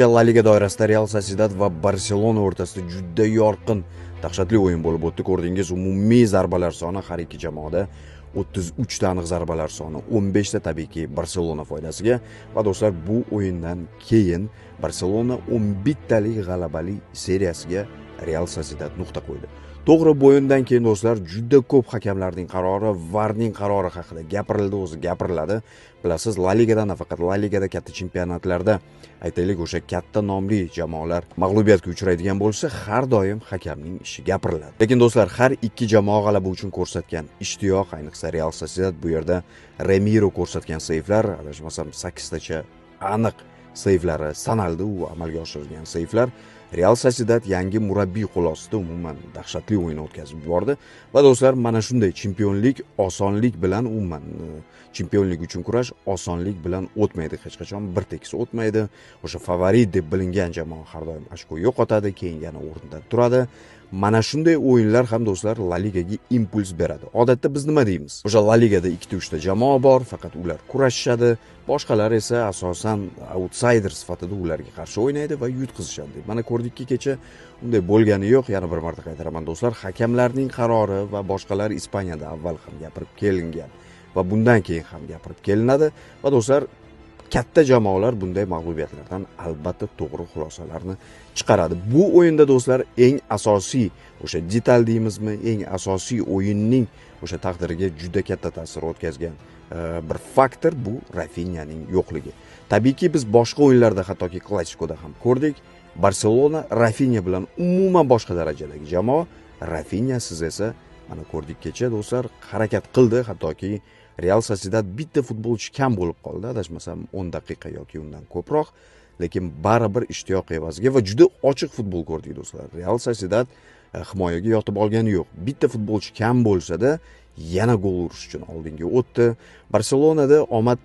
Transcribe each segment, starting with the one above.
La Liga doirasida Real Sociedad va Barselona o'rtasida juda yorqin, dahshatli o'yin bo'lib o'tdi. Ko'rdingiz, umumiy zarbalar soni har ikki jamoada 33 ta aniq zarbalar soni, 15 ta tabiiyki Barselona foydasiga va do'stlar, bu o'yindan keyin Barselona 11 talik g'alabali seriyasiga Real Sociedad nuqta qo'ydi. To'g'ri, bu o'yindan keyin do'stlar juda ko'p hakamlarning qarori, VARning qarori haqida gapirildi, o'zi gapiriladi. Bilasiz, La Ligada, nafaqat La Ligada, katta chempionatlarda, aytaylik, o'sha katta nomli jamoalar mag'lubiyatga uchraydigan bo'lsa, har doim hakamning ishi gapiriladi. Lekin do'stlar, har ikki jamoa g'alaba uchun ko'rsatgan ishtiyoq, ayniqsa Real Sociedad bu yerda Ramiro ko'rsatgan seyflar, adashmasam 8 tacha aniq seyflari sanaldi, u amalga oshirilgan seyflar. Real Sociedad yangi murabbiy qo'l ostida umuman dahshatli o'yin o'tkazib yubordi va do'stlar, mana shunday chempionlik osonlik bilan, umuman chempionlik uchun kurash osonlik bilan o'tmaydi, hech qachon bir tekis o'tmaydi. O'sha favorit deb bilingan jamoa har doim ochko yo'qotadi, keyin yana o'rnidan turadi. Mana shunday o'yinlar ham do'stlar La Ligaga impuls beradi. Odatda biz nima deymiz? O'sha La Ligada 2-3 ta jamoa bor, faqat ular kurashishadi, boshqalar esa asosan outsider sifatida ularga qarshi o'ynaydi va yutqizishadi deb. Mana ko'rdikki, kecha unday bo'lgani yo'q. Yana bir marta qaytaraman do'stlar, hakamlarning qarori va boshqalar Ispaniyada avval ham gapirib kelingan va bundan keyin ham gapirib kelinadi va do'stlar, katta jamoalar bunday mag'lubiyatlardan albatta to'g'ri xulosalarni chiqaradi. Bu o'yinda do'stlar, eng asosiy o'sha detal deymizmi, eng asosiy o'yinning o'sha taqdiriga juda katta ta'sir o'tkazgan bir faktor bu Rafinyaning yo'qligi. Tabiiyki biz boshqa o'yinlarda, hattoki Klasikoda ham ko'rdik. Barselona Rafinya bilan umuman boshqa darajadagi jamoa. Rafinyasiz esa mana ko'rdik kecha do'stlar, harakat qildi, hattoki Real Sociedad bitta futbolchi kam bo'lib qoldi, adashmasam 10 daqiqa yoki undan ko'proq, lekin baribir ishtiyoq evaziga va juda ochiq futbol ko'rdik do'stlar. Real Sociedad himoyaga yotib olgani yo'q. Bitta futbolchi kam bo'lsa-da, yana gol urish uchun oldinga o'tdi. Barselonada omad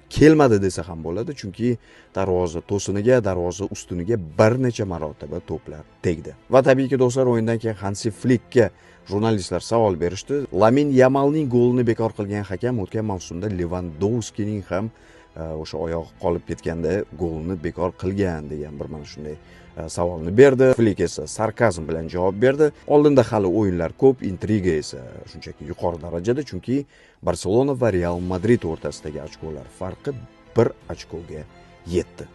kelmadi desa ham bo'ladi, chunki darvoza to'siniga, darvoza ustuniga bir necha marotaba to'plar tegdi. Va tabiiyki do'stlar, o'yindan keyin Hansi Flickga jurnalistlar savol berishdi. Lamin Yamalning golini bekor qilgan hakam o'tgan mavsumda Lewandowskining ham o'sha oyog'i qolib ketganda golni bekor qilgan degan bir mana shunday savolni berdi. Flick esa sarkazm bilan javob berdi. Oldinda hali o'yinlar ko'p, intriga esa shunchaki yuqori darajada, chunki Barselona va Real Madrid o'rtasidagi ochkolar farqi 1 ochkoga yetdi.